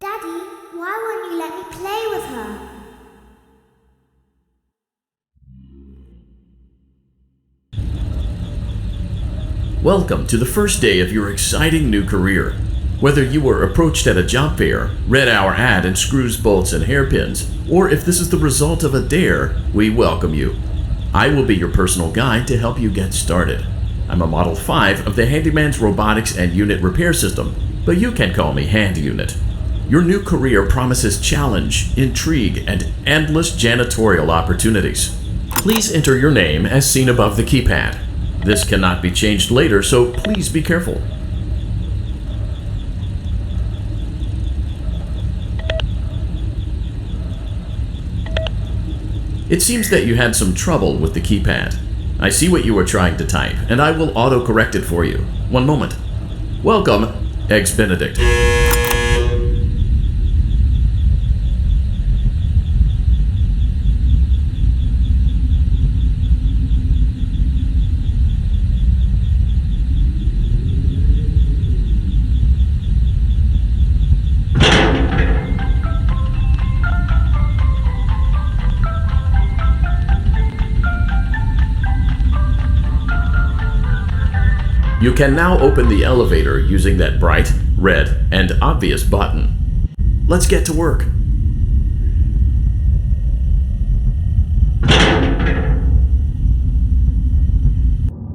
Daddy, why won't you let me play with her? Welcome to the first day of your exciting new career. Whether you were approached at a job fair, read our ad in screws, bolts, and hairpins, or if this is the result of a dare, we welcome you. I will be your personal guide to help you get started. I'm a Model 5 of the Handyman's Robotics and Unit Repair System, but you can call me Hand Unit. Your new career promises challenge, intrigue, and endless janitorial opportunities. Please enter your name as seen above the keypad. This cannot be changed later, so please be careful. It seems that you had some trouble with the keypad. I see what you were trying to type, and I will auto-correct it for you. One moment. Welcome, Eggs Benedict. You can now open the elevator using that bright, red, and obvious button. Let's get to work.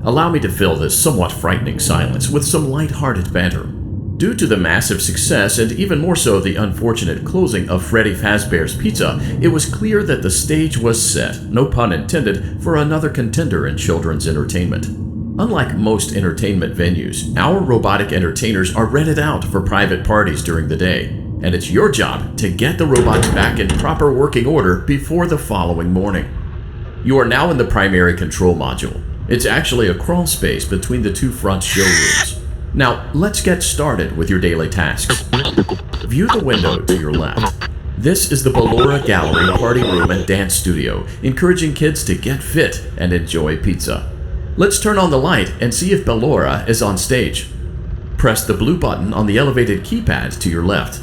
Allow me to fill this somewhat frightening silence with some light-hearted banter. Due to the massive success, and even more so the unfortunate closing of Freddy Fazbear's Pizza, it was clear that the stage was set, no pun intended, for another contender in children's entertainment. Unlike most entertainment venues, our robotic entertainers are rented out for private parties during the day, and it's your job to get the robots back in proper working order before the following morning. You are now in the primary control module. It's actually a crawl space between the two front showrooms. Now, let's get started with your daily tasks. View the window to your left. This is the Ballora Gallery Party Room and Dance Studio, encouraging kids to get fit and enjoy pizza. Let's turn on the light and see if Ballora is on stage. Press the blue button on the elevated keypad to your left.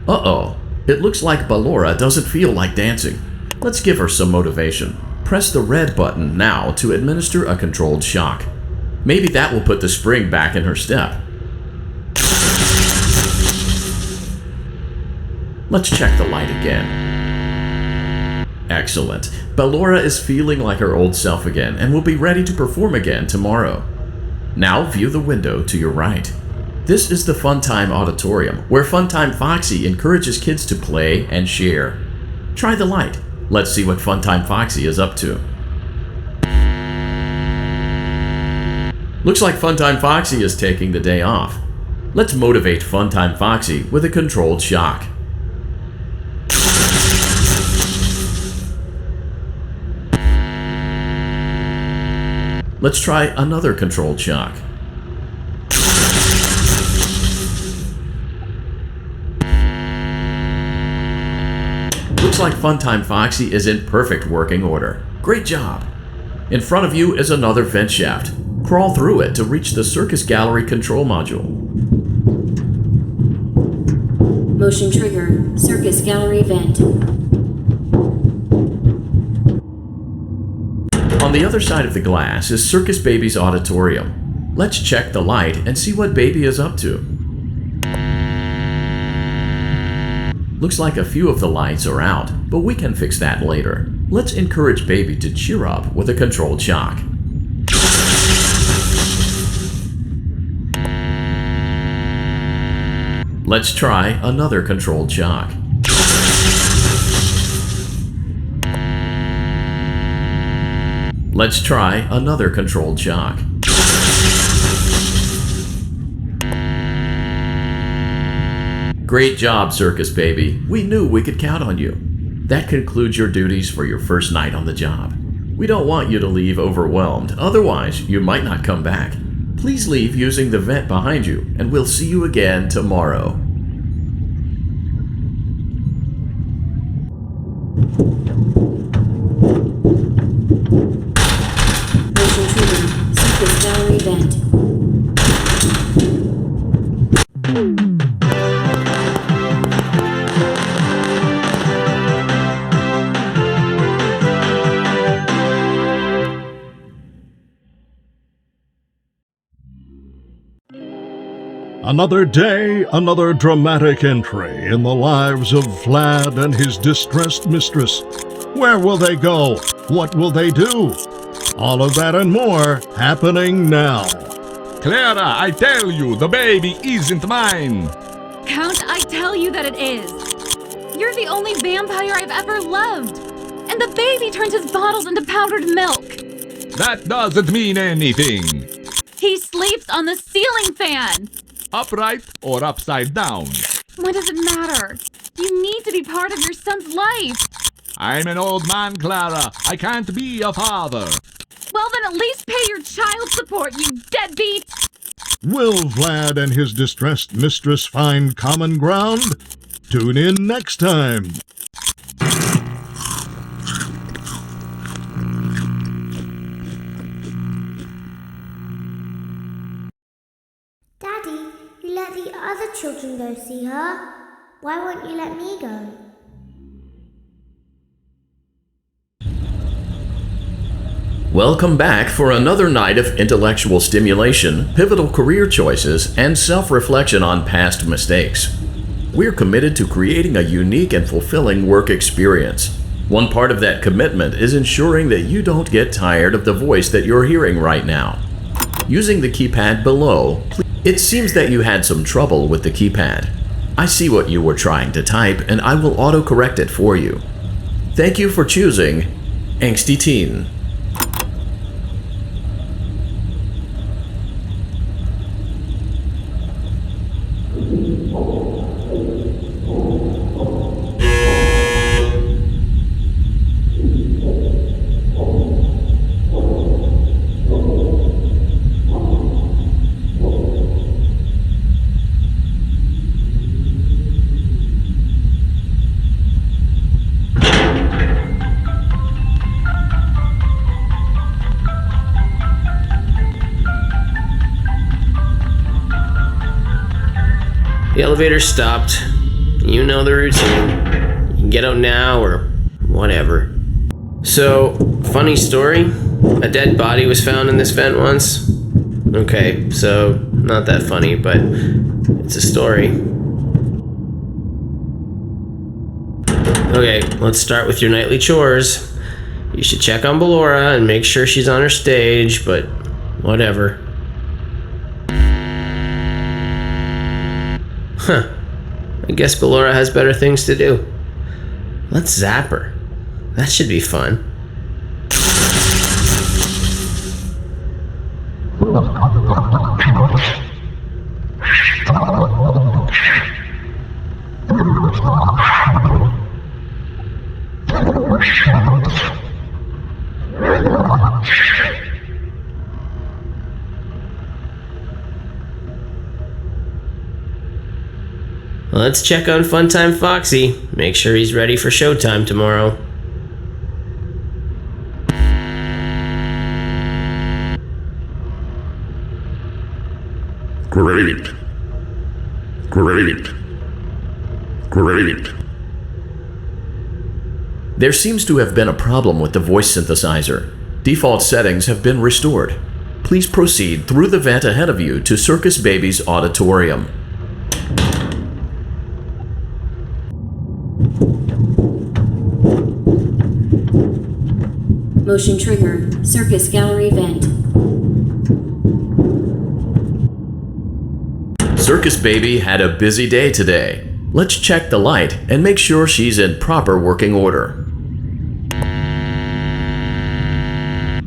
Uh-oh, it looks like Ballora doesn't feel like dancing. Let's give her some motivation. Press the red button now to administer a controlled shock. Maybe that will put the spring back in her step. Let's check the light again. Excellent. Ballora is feeling like her old self again and will be ready to perform again tomorrow. Now view the window to your right. This is the Funtime Auditorium, where Funtime Foxy encourages kids to play and share. Try the light. Let's see what Funtime Foxy is up to. Looks like Funtime Foxy is taking the day off. Let's motivate Funtime Foxy with a controlled shock. Let's try another controlled shock. Looks like Funtime Foxy is in perfect working order. Great job! In front of you is another vent shaft. Crawl through it to reach the Circus Gallery control module. Motion trigger, Circus Gallery vent. On the other side of the glass is Circus Baby's auditorium. Let's check the light and see what Baby is up to. Looks like a few of the lights are out, but we can fix that later. Let's encourage Baby to cheer up with a controlled shock. Let's try another controlled shock. Let's try another controlled shock. Great job, Circus Baby. We knew we could count on you. That concludes your duties for your first night on the job. We don't want you to leave overwhelmed, otherwise you might not come back. Please leave using the vent behind you, and we'll see you again tomorrow. Motion trigger. Circus gallery vent. Another day, another dramatic entry in the lives of Vlad and his distressed mistress. Where will they go? What will they do? All of that and more happening now. Clara, I tell you, the baby isn't mine. Count, I tell you that it is. You're the only vampire I've ever loved. And the baby turns his bottles into powdered milk. That doesn't mean anything. He sleeps on the ceiling fan. Upright or upside down. What does it matter? You need to be part of your son's life. I'm an old man, Clara. I can't be a father. Well, then at least pay your child support, you deadbeat! Will Vlad and his distressed mistress find common ground? Tune in next time. Daddy, you let the other children go see her. Why won't you let me go? Welcome back for another night of intellectual stimulation, pivotal career choices, and self-reflection on past mistakes. We're committed to creating a unique and fulfilling work experience. One part of that commitment is ensuring that you don't get tired of the voice that you're hearing right now. Using the keypad below, it seems that you had some trouble with the keypad. I see what you were trying to type, and I will autocorrect it for you. Thank you for choosing Angsty Teen. The elevator stopped. You know the routine. You can get out now or whatever. So, funny story. A dead body was found in this vent once. Okay, so not that funny, but it's a story. Okay, let's start with your nightly chores. You should check on Ballora and make sure she's on her stage, but whatever. Huh. I guess Ballora has better things to do. Let's zap her. That should be fun. Let's check on Funtime Foxy. Make sure he's ready for showtime tomorrow. Great. Great. Great. There seems to have been a problem with the voice synthesizer. Default settings have been restored. Please proceed through the vent ahead of you to Circus Baby's auditorium. Motion trigger. Circus gallery vent. Circus Baby had a busy day today. Let's check the light and make sure she's in proper working order.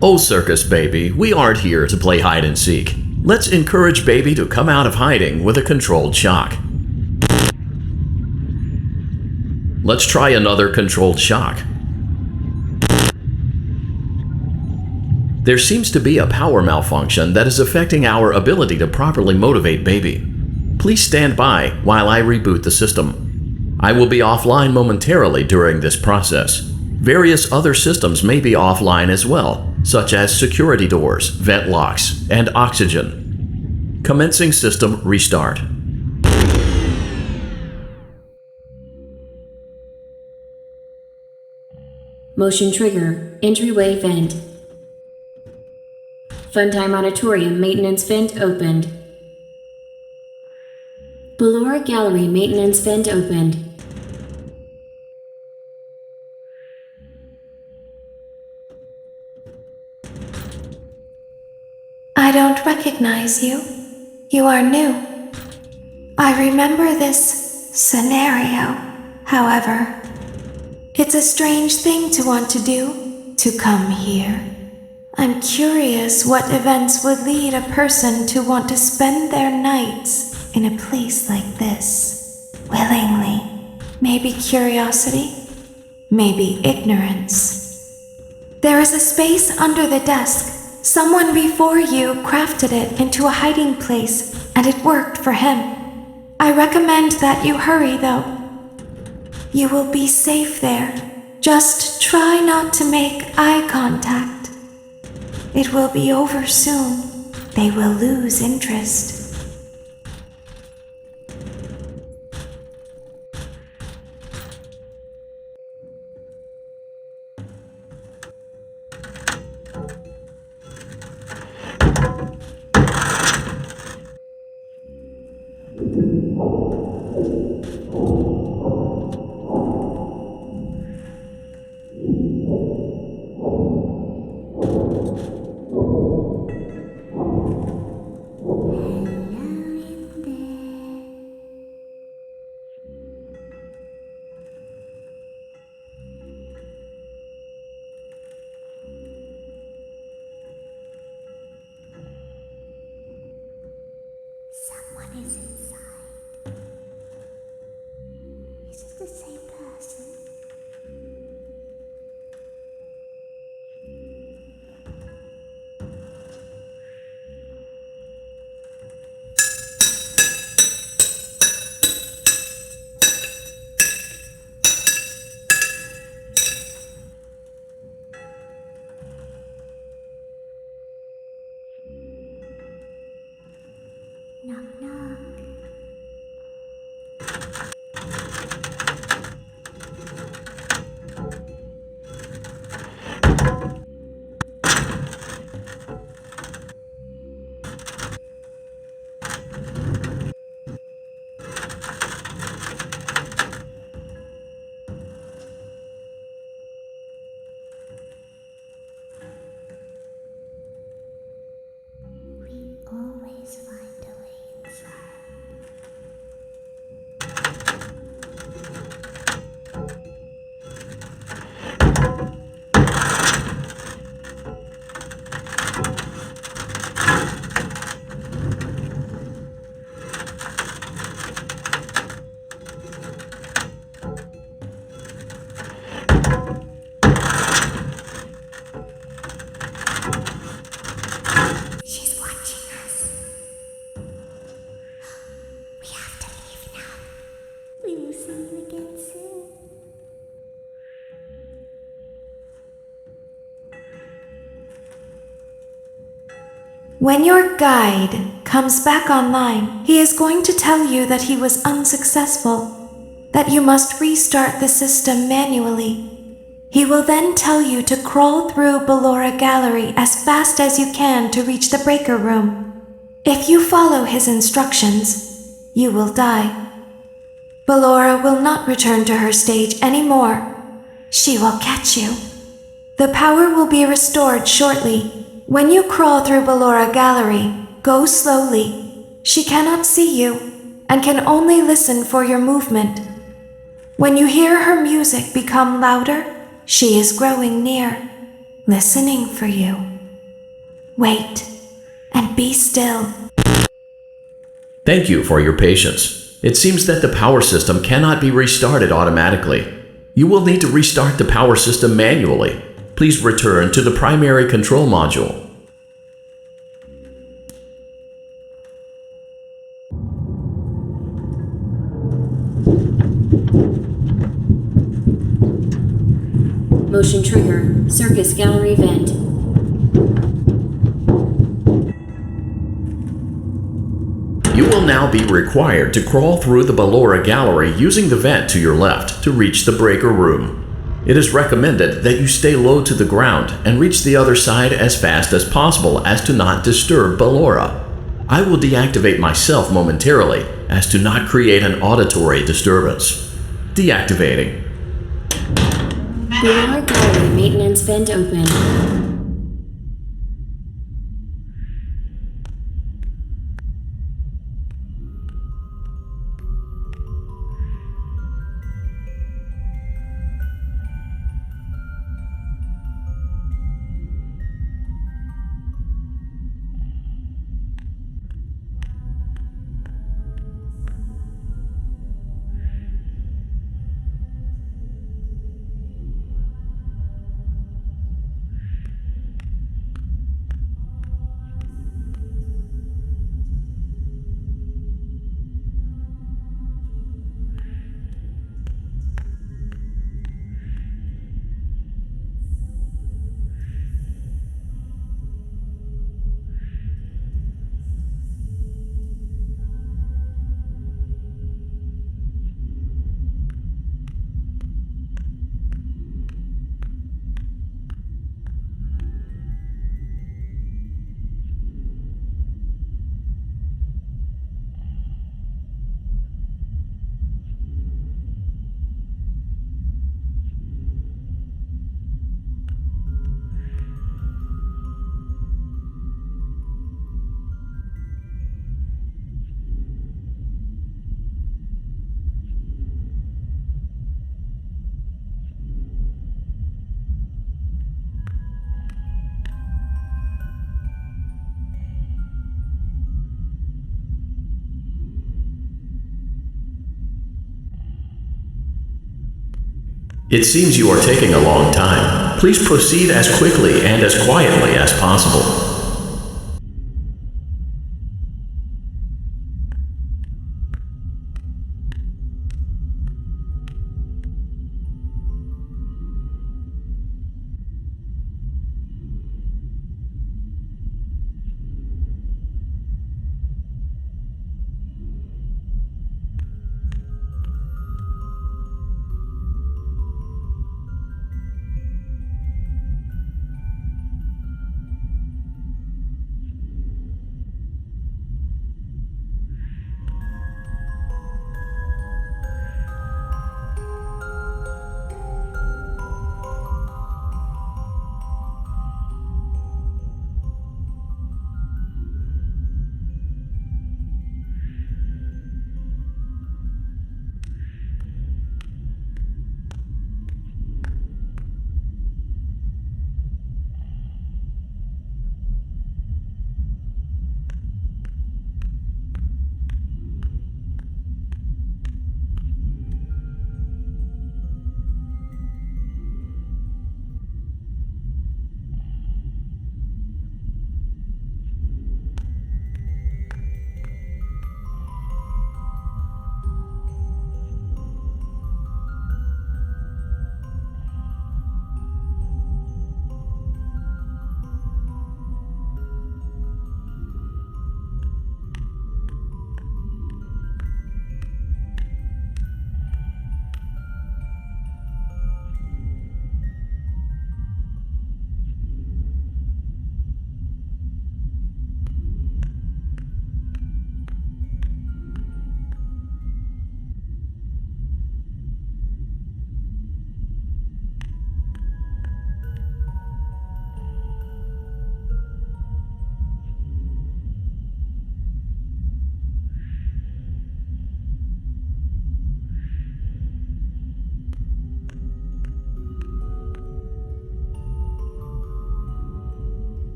Oh, Circus Baby, we aren't here to play hide and seek. Let's encourage Baby to come out of hiding with a controlled shock. Let's try another controlled shock. There seems to be a power malfunction that is affecting our ability to properly motivate baby. Please stand by while I reboot the system. I will be offline momentarily during this process. Various other systems may be offline as well, such as security doors, vent locks, and oxygen. Commencing system restart. Motion trigger. Entryway vent. Funtime Auditorium maintenance vent opened. Ballora Gallery maintenance vent opened. I don't recognize you. You are new. I remember this scenario, however. It's a strange thing to want to do, to come here. I'm curious what events would lead a person to want to spend their nights in a place like this, willingly. Maybe curiosity, maybe ignorance. There is a space under the desk. Someone before you crafted it into a hiding place, and it worked for him. I recommend that you hurry, though. You will be safe there. Just try not to make eye contact. It will be over soon. They will lose interest. Someone is inside. Is it the same person? Knock, knock. We always find a way inside. She's watching us. We have to leave now. We will see you again soon. When your guide comes back online, he is going to tell you that he was unsuccessful, that you must restart the system manually. He will then tell you to crawl through Ballora Gallery as fast as you can to reach the breaker room. If you follow his instructions, you will die. Ballora will not return to her stage anymore. She will catch you. The power will be restored shortly. When you crawl through Ballora Gallery, go slowly. She cannot see you and can only listen for your movement. When you hear her music become louder, she is growing near, listening for you. Wait and be still. Thank you for your patience. It seems that the power system cannot be restarted automatically. You will need to restart the power system manually. Please return to the primary control module. Motion trigger. Circus gallery vent. You will now be required to crawl through the Ballora gallery using the vent to your left to reach the breaker room. It is recommended that you stay low to the ground and reach the other side as fast as possible as to not disturb Ballora. I will deactivate myself momentarily as to not create an auditory disturbance. Deactivating. Ballora gallery maintenance vent open. It seems you are taking a long time. Please proceed as quickly and as quietly as possible.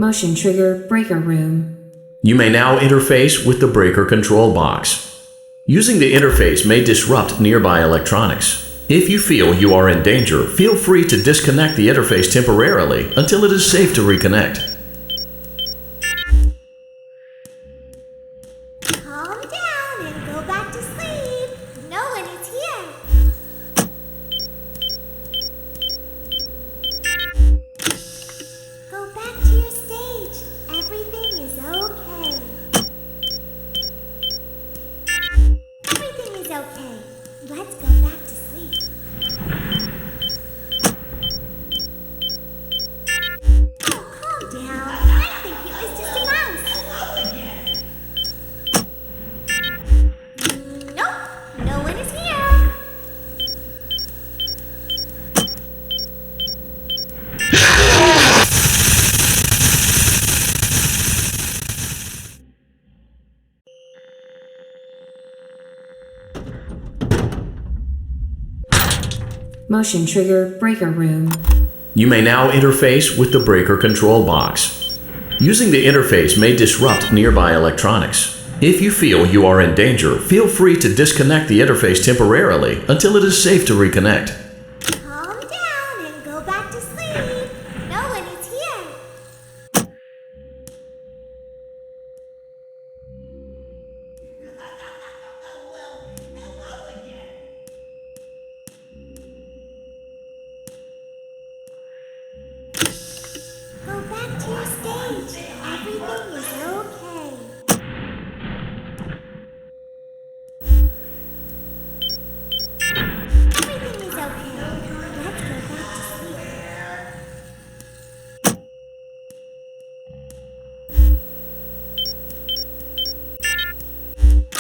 Motion trigger breaker room. You may now interface with the breaker control box. Using the interface may disrupt nearby electronics. If you feel you are in danger, feel free to disconnect the interface temporarily until it is safe to reconnect. Calm down and go back to sleep. No one is here. Go back to your stage. Everything is okay. Everything is okay. Let's go back to sleep. Oh, calm down. I think it was just a mouse. Nope, no one is here. Motion trigger breaker room. You may now interface with the breaker control box. Using the interface may disrupt nearby electronics. If you feel you are in danger, feel free to disconnect the interface temporarily until it is safe to reconnect. Calm down and go back to sleep. No one is here. Go back to your stage. Everything is okay. Everything is okay. Let's go back to sleep.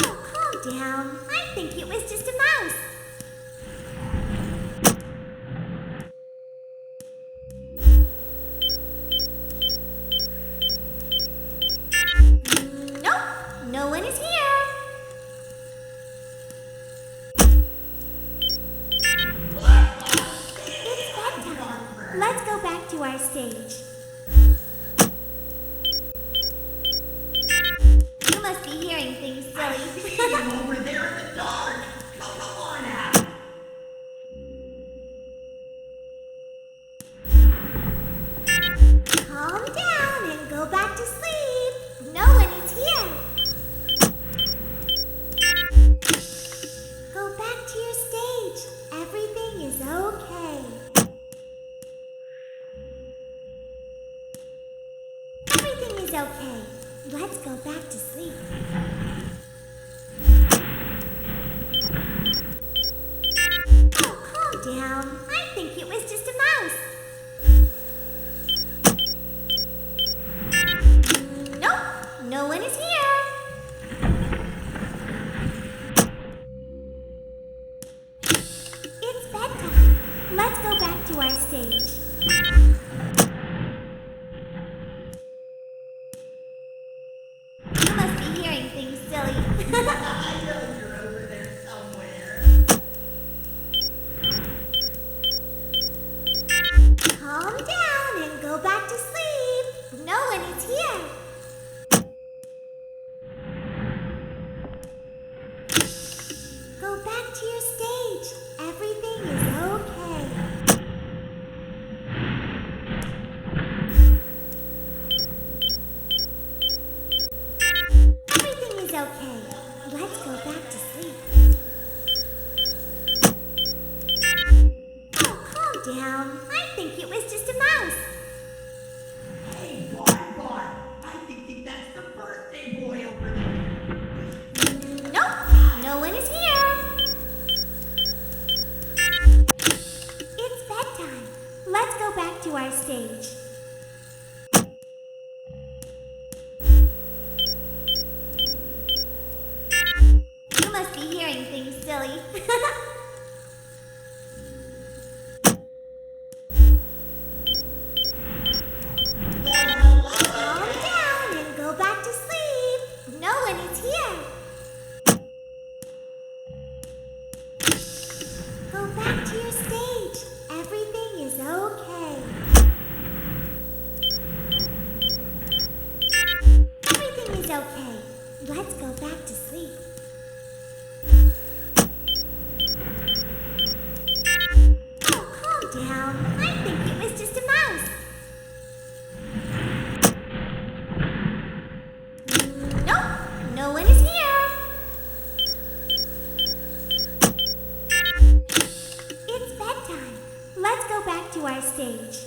Oh, calm down. I think it was just a mouse. Nope, no one is here. It's bedtime. Let's go back to our stage. You must be hearing things, silly. Over there in the dark. Come on out. Calm down and go back to sleep. No one is here. Go back to your stage. Everything is okay. Everything is okay. Let's go back to sleep. Oh, calm down. I think it was just a mouse. Nope, no one is here. It's bedtime. Let's go back to our stage. You must be hearing things, silly. I know you're over there somewhere. Calm down and go back to sleep. No one is here. Go back to your stage. Everything is okay. Everything is okay. Let's go back to sleep. Oh, calm down. I think it was just a mouse. Hey, boy. I think that's the birthday boy over there. Nope, no one is here. It's bedtime. Let's go back to our stage. You must be hearing things, silly. Calm down and go back to sleep. No one is here. Go back to your stage. Everything is okay. is okay. Let's go back to sleep. Oh, calm down. I think it was just a mouse. Nope, no one is here. It's bedtime. Let's go back to our stage.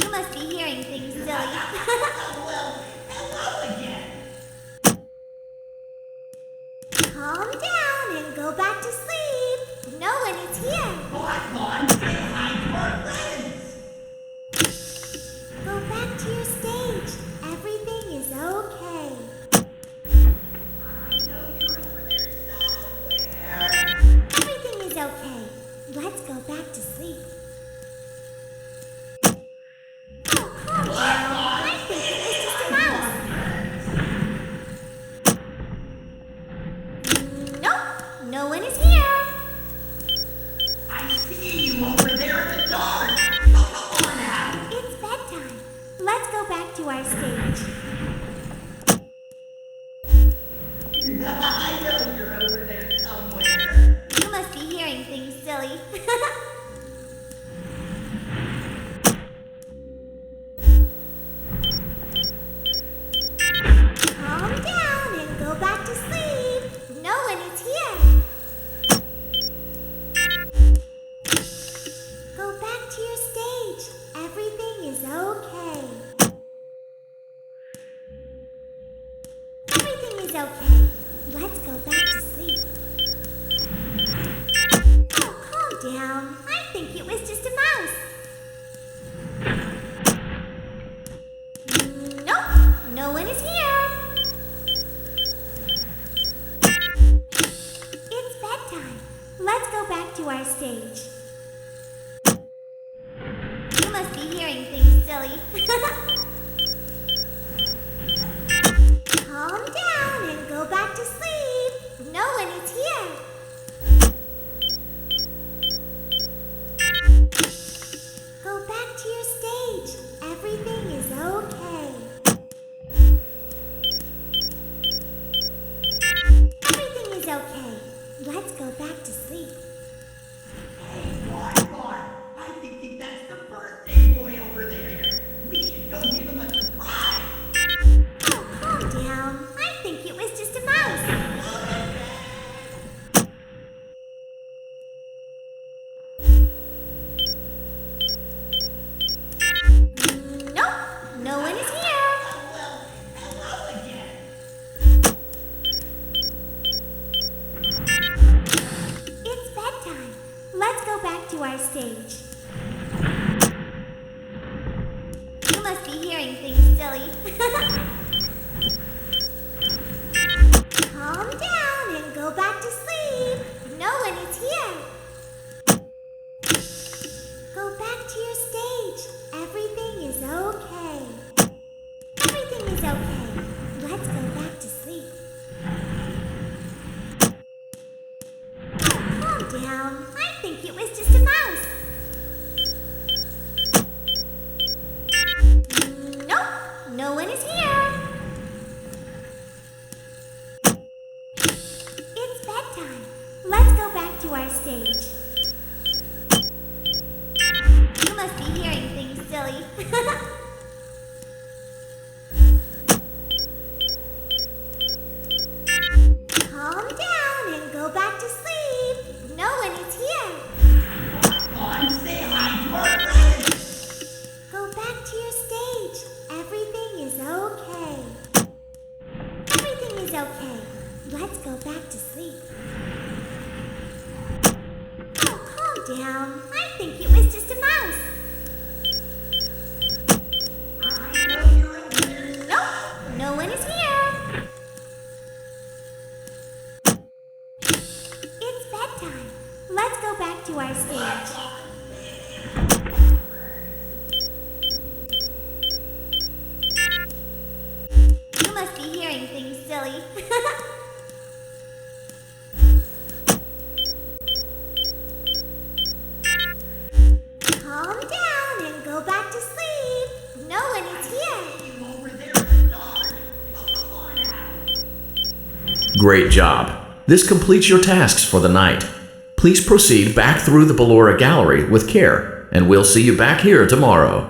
You must be hearing things, silly. Well, hello again. Calm down and go back to sleep. No one is here. Cawthon, say hi to our friends. Go back to your stage. Everything is okay. I know you're over there somewhere. Everything is okay. Let's go back to sleep. Oh, calm down. I think it was just a mouse. Nope, no one is here. I see you over there in the dark. Oh, come on now. It's bedtime. Let's go back to our stage. I know you're over there somewhere. You must be hearing things, silly. Calm down and go back to sleep. No one is here. Go back to your stage. Everything is okay. Everything is okay. Let's go back to sleep. Oh, calm down. I think it was just a mouse. Nope, no one is here. It's bedtime. Let's go back to our stage. You must be hearing things, silly. Calm down and go back to sleep. No one is here. Go back to your stage. Everything is okay. Everything is okay. Let's go back to sleep. Hey, Cawthon, I think that's the birthday boy over there. We should go give him a surprise. Oh, calm down. I think it was just a mouse. Nope, no one is here. Well, hello again. It's bedtime. Let's go back to our stage. You must be hearing things, silly. Calm down and go back to sleep. No one is here. Go back to your stage. Everything is okay. Everything is okay. Let's go back to sleep. Oh, calm down. I think it was just a mouse. Nope, no one is here. It's bedtime. Let's go back to our stage. You must be hearing things, silly. Calm down and go back to sleep. No one is here. Cawthon, say hi to our friends. Go back to your stage. Everything is okay. Everything is okay. Let's go back to sleep. Oh, calm down. I think it was just a mouse. I know you're over there. Nope, no one is here. It's bedtime. Let's go back to our stage. You must be hearing things, silly. Calm down and Great job. This completes your tasks for the night. Please proceed back through the Ballora Gallery with care, and we'll see you back here tomorrow.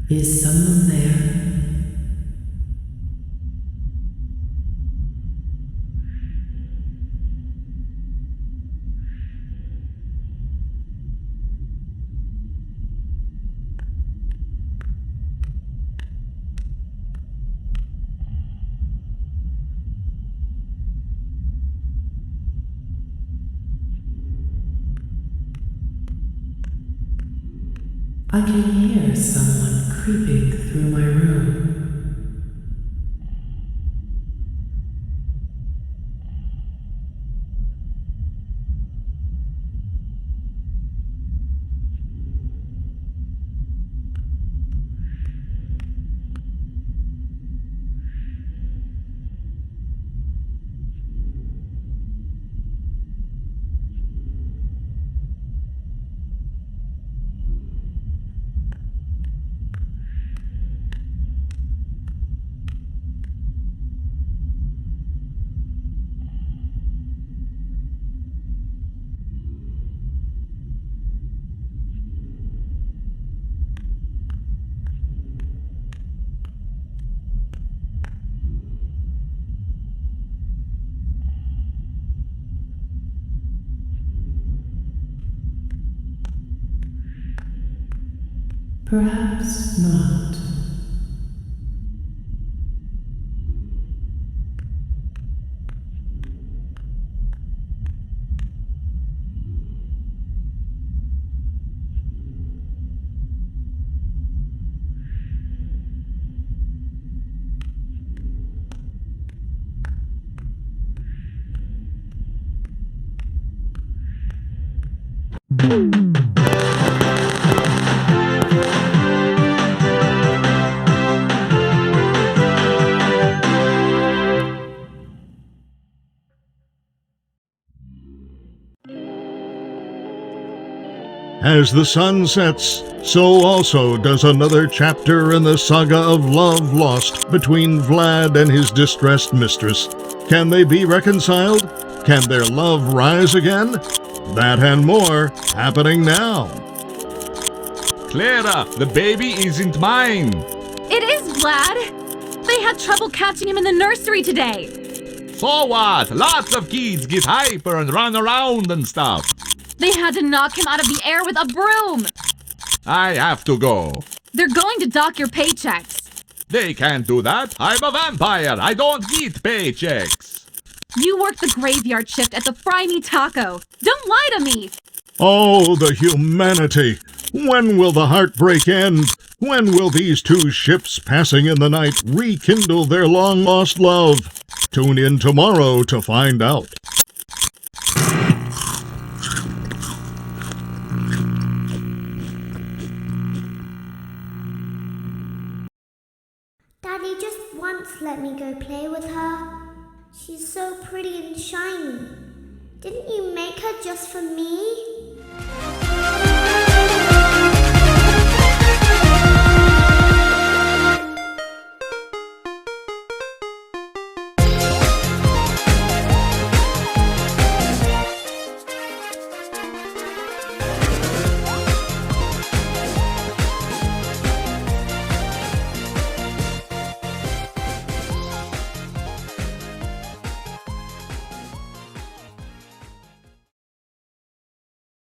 Is someone there? I can hear someone creeping through my room. Perhaps not. As the sun sets, so also does another chapter in the saga of love lost between Vlad and his distressed mistress. Can they be reconciled? Can their love rise again? That and more happening now. Clara, the baby isn't mine. It is, Vlad. They had trouble catching him in the nursery today. So what? Lots of kids get hyper and run around and stuff. They had to knock him out of the air with a broom. I have to go. They're going to dock your paychecks. They can't do that. I'm a vampire. I don't get paychecks. You work the graveyard shift at the Fry Me Taco. Don't lie to me. Oh, the humanity! When will the heartbreak end? When will these two ships passing in the night rekindle their long-lost love? Tune in tomorrow to find out. Daddy just once let me go play with her. She's so pretty and shiny. Didn't you make her just for me?